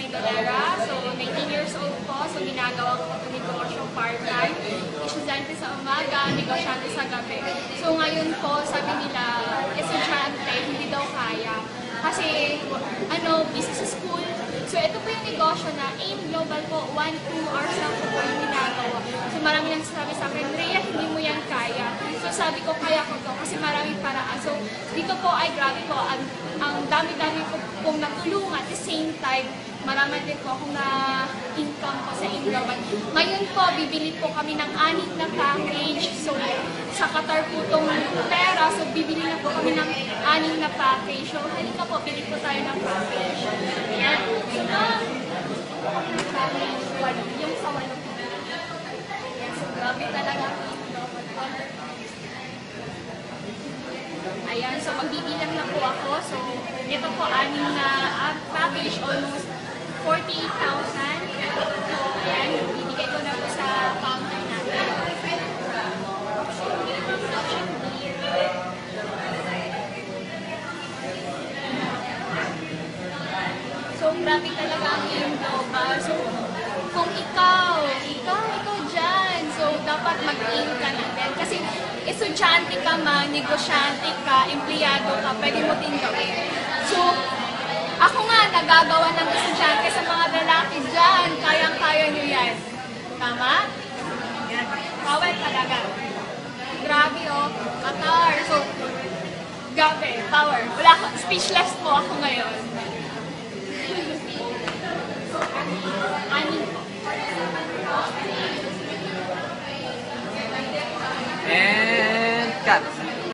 Idolera. So, 19 years old po. So, ginagawa ko po negosyo part-time. Estudyante sa umaga, negosyante sa gabi. So, ngayon po, sabi nila, estudyante, hindi daw kaya. Kasi, busy sa school. So, ito po yung negosyo na AIM Global po, 1-2 hours lang po yung ginagawa. So, marami nang sabi sa akin, Rhea, hindi mo yan kaya. So, sabi ko, kaya ko to kasi maraming paraan. So, dito po ay grabe po, ang dami-dami po pong natulungan. At the same time, marami din po akong na-income po sa AIM Global. Ngayon po, bibili po kami ng 6 na package. So, sa Qatar po itong pera. So, bibili na po kami ng 6 na package. So, halika po, bili po tayo ng package. Ayan. So, yung sa walo. Ayan. So, grabe talaga. Ayan. So, magbibilang na po ako. So, ito po, 6 na package. Almost 48,000. So, ayan. Bibigay ko na po sa counter natin. So, grabe talaga ang AIM Global. So, kung ikaw dyan, so, dapat mag-AIM ka na din. Kasi, estudyante ka man, negosyante ka, empleyado ka, pwede mo din gawin. So, ako nga, nagagawa ng estudyante sa mga lalaki dyan. Kayang-kaya nyo yan. Tama? Yan. Power talaga. Grabe, oh. Qatar. So, grabe. Power. Wala ko. Speechless po ako ngayon. And cut.